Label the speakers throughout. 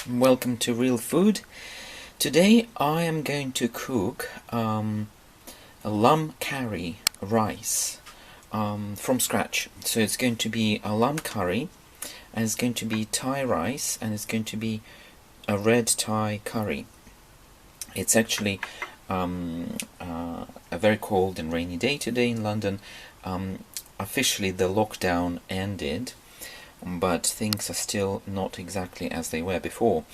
Speaker 1: welcome to Real Food. Today I am going to cook a lamb curry rice from scratch. So it's going to be a lamb curry, and it's going to be Thai rice, and it's going to be a red Thai curry. It's actually a very cold and rainy day today in London. Officially the lockdown ended, but things are still not exactly as they were before.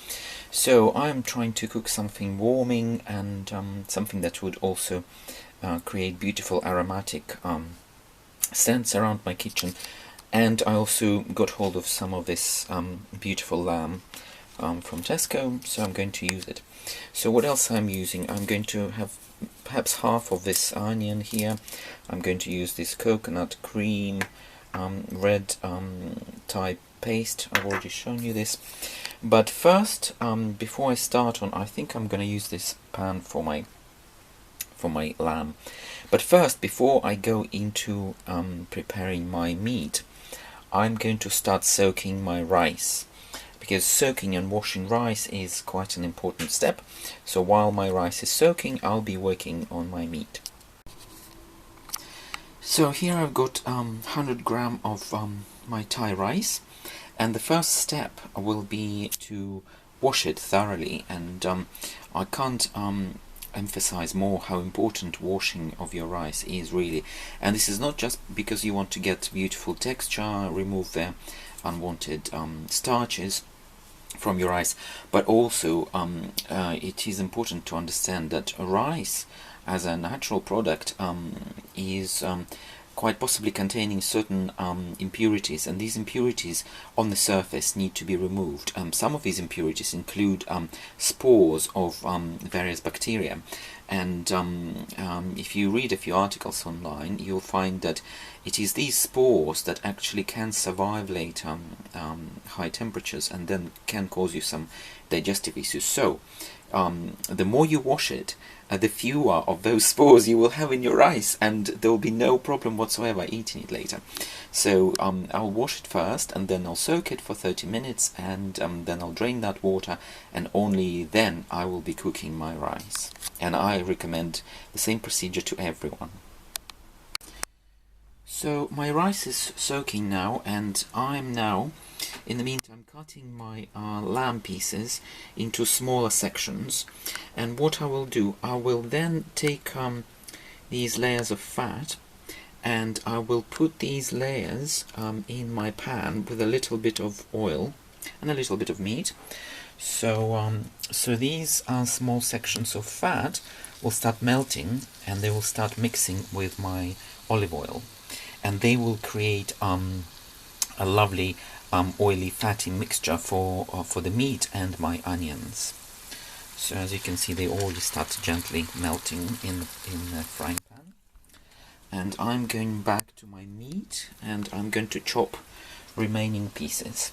Speaker 1: So I am trying to cook something warming and something that would also create beautiful aromatic scents around my kitchen. And I also got hold of some of this beautiful lamb from Tesco, so I'm going to use it. So what else I'm using? I'm going to have perhaps half of this onion here. I'm going to use this coconut cream, red Thai paste. I've already shown you this. But first, before I start on, I think I'm going to use this pan for my lamb. But first, before I go into preparing my meat, I'm going to start soaking my rice, because soaking and washing rice is quite an important step. So while my rice is soaking, I'll be working on my meat. So here I've got 100 gram of my Thai rice, and the first step will be to wash it thoroughly, and I can't emphasize more how important washing of your rice is, really. And this is not just because you want to get beautiful texture, remove the unwanted starches from your rice, but also it is important to understand that rice as a natural product is quite possibly containing certain impurities, and these impurities on the surface need to be removed. Some of these impurities include spores of various bacteria, and if you read a few articles online, you'll find that it is these spores that actually can survive late high temperatures and then can cause you some digestive issues. So the more you wash it, the fewer of those spores you will have in your rice, and there will be no problem whatsoever eating it later. So I'll wash it first, and then I'll soak it for 30 minutes, and then I'll drain that water, and only then I will be cooking my rice. And I recommend the same procedure to everyone. So my rice is soaking now, and I'm now, in the meantime, cutting my lamb pieces into smaller sections. And what I will do, I will then take these layers of fat, and I will put these layers in my pan with a little bit of oil and a little bit of meat. So these small sections of fat will start melting, and they will start mixing with my olive oil, and they will create a lovely oily fatty mixture for the meat and my onions. So as you can see, they already start gently melting in the frying pan. And I'm going back to my meat, and I'm going to chop remaining pieces.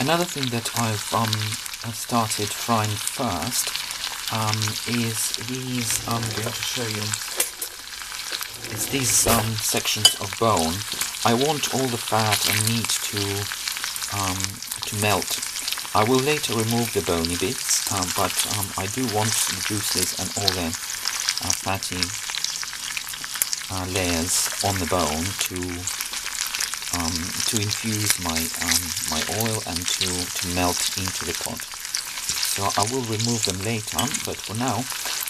Speaker 1: Another thing that I've started frying first is these. I'm going to show you. Is these sections of bone. I want all the fat and meat to melt. I will later remove the bony bits, but I do want the juices and all the fatty layers on the bone to infuse my oil and to melt into the pot. So I will remove them later, but for now,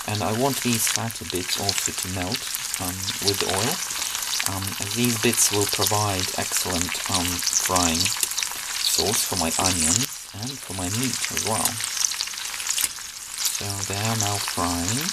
Speaker 1: and I want these fatty bits also to melt with the oil. These bits will provide excellent frying sauce for my onions and for my meat as well. So they are now frying.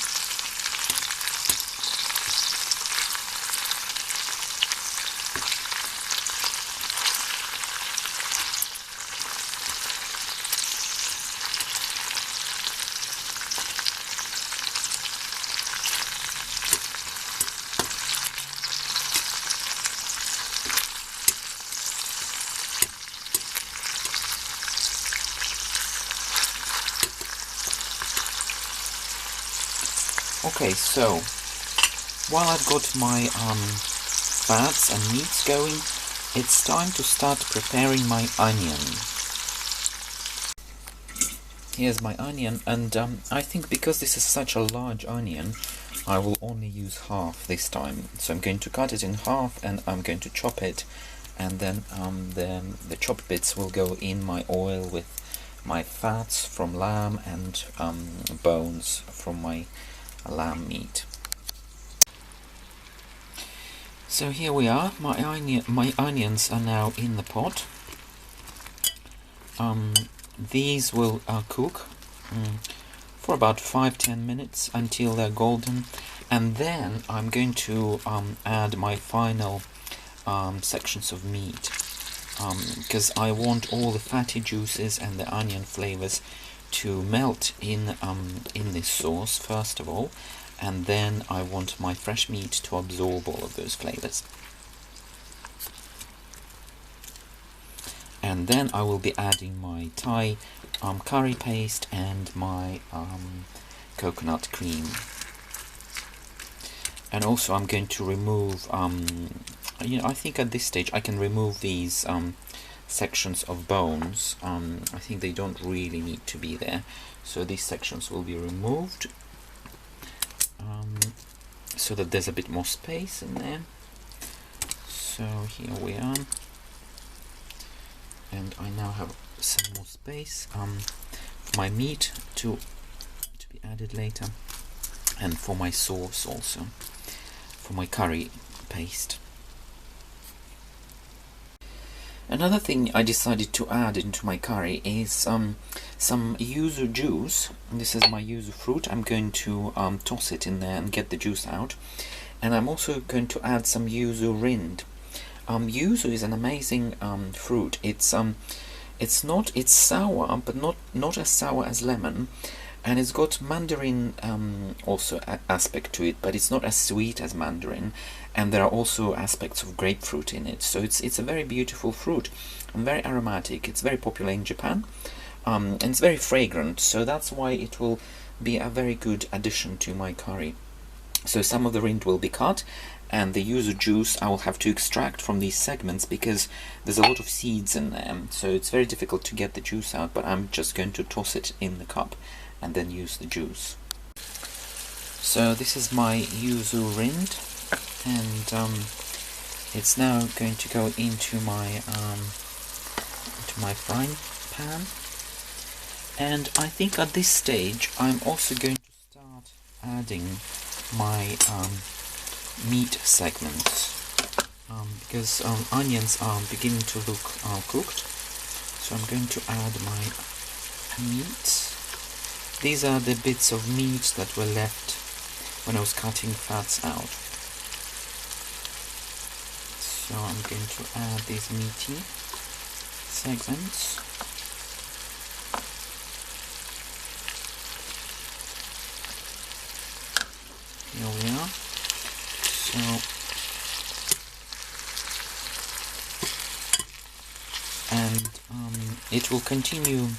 Speaker 1: Okay, so while I've got my fats and meats going, it's time to start preparing my onion. Here's my onion, and I think because this is such a large onion, I will only use half this time. So I'm going to cut it in half, and I'm going to chop it, and then the chopped bits will go in my oil with my fats from lamb and bones from my lamb meat. So here we are. My onions are now in the pot. These will cook for about 5-10 minutes until they're golden, and then I'm going to add my final sections of meat, because I want all the fatty juices and the onion flavors to melt in this sauce first of all, and then I want my fresh meat to absorb all of those flavors. And then I will be adding my Thai curry paste and my coconut cream. And also I'm going to remove, I think at this stage I can remove these sections of bones. I think they don't really need to be there. So these sections will be removed, so that there's a bit more space in there. So here we are. And I now have some more space for my meat to be added later, and for my sauce also, for my curry paste. Another thing I decided to add into my curry is some yuzu juice. This is my yuzu fruit. I'm going to toss it in there and get the juice out, and I'm also going to add some yuzu rind. Yuzu is an amazing fruit. It's sour, but not as sour as lemon, and it's got mandarin also aspect to it, but it's not as sweet as mandarin, and there are also aspects of grapefruit in it. So it's a very beautiful fruit and very aromatic. It's very popular in Japan, and it's very fragrant. So that's why it will be a very good addition to my curry. So some of the rind will be cut, and the yuzu juice I will have to extract from these segments because there's a lot of seeds in them, so it's very difficult to get the juice out, but I'm just going to toss it in the cup and then use the juice. So this is my yuzu rind, and it's now going to go into my frying pan, and I think at this stage I'm also going to start adding my meat segments, because onions are beginning to look cooked. So I'm going to add my meat. These are the bits of meat that were left when I was cutting fats out. So I'm going to add these meaty segments. Here we are. So and it will continue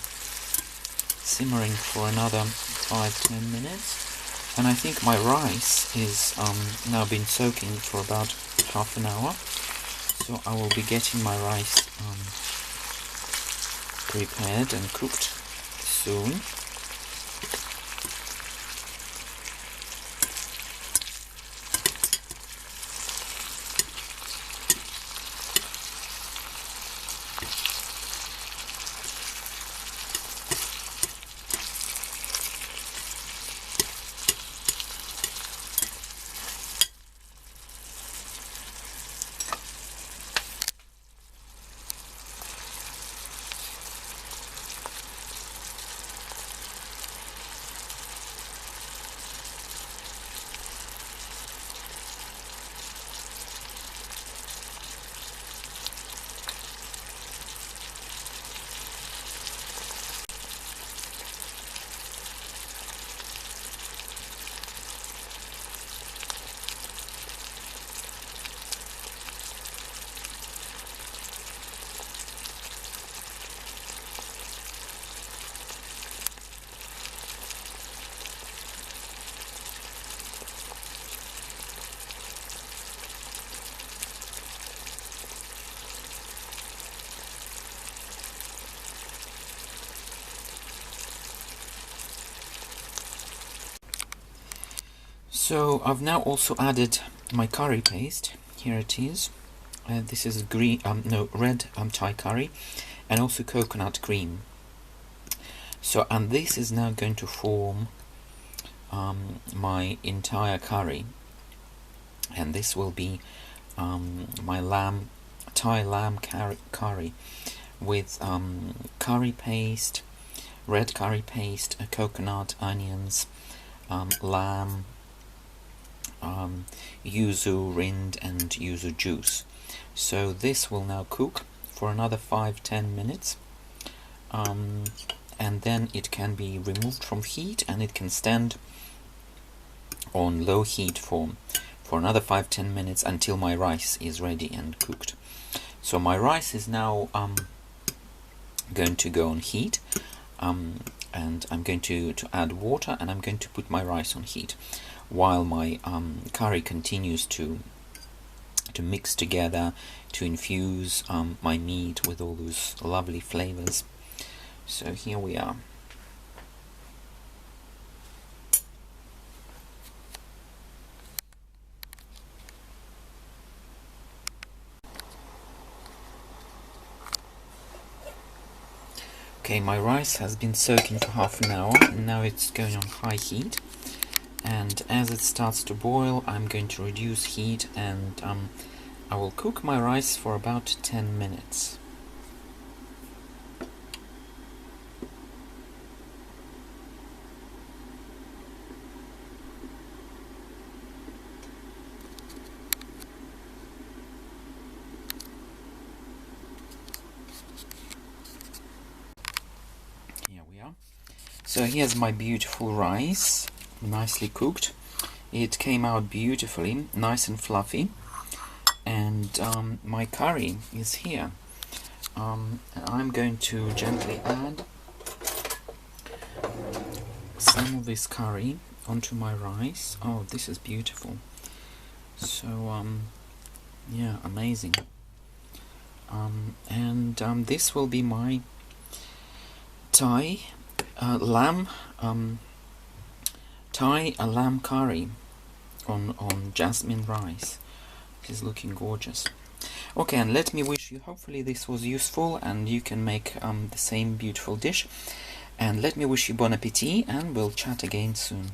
Speaker 1: simmering for another 5-10 minutes, and I think my rice is now been soaking for about half an hour, so I will be getting my rice prepared and cooked soon. So I've now also added my curry paste. Here it is. This is red Thai curry, and also coconut cream. So, and this is now going to form my entire curry, and this will be my Thai lamb curry with curry paste, red curry paste, coconut, onions, lamb, yuzu rind, and yuzu juice. So this will now cook for another 5-10 minutes, and then it can be removed from heat, and it can stand on low heat for another 5-10 minutes until my rice is ready and cooked. So my rice is now going to go on heat, and I'm going to add water, and I'm going to put my rice on heat while my curry continues to mix together, to infuse my meat with all those lovely flavors. So here we are. Okay, my rice has been soaking for half an hour, and now it's going on high heat, and as it starts to boil, I'm going to reduce heat, and I will cook my rice for about 10 minutes. Here we are. So here's my beautiful rice, nicely cooked. It came out beautifully, nice and fluffy, and my curry is here. I'm going to gently add some of this curry onto my rice. Oh, this is beautiful. So yeah, amazing. And this will be my Thai lamb curry on jasmine rice. It is looking gorgeous. Okay, and let me wish you, hopefully this was useful and you can make the same beautiful dish. And let me wish you bon appetit, and we'll chat again soon.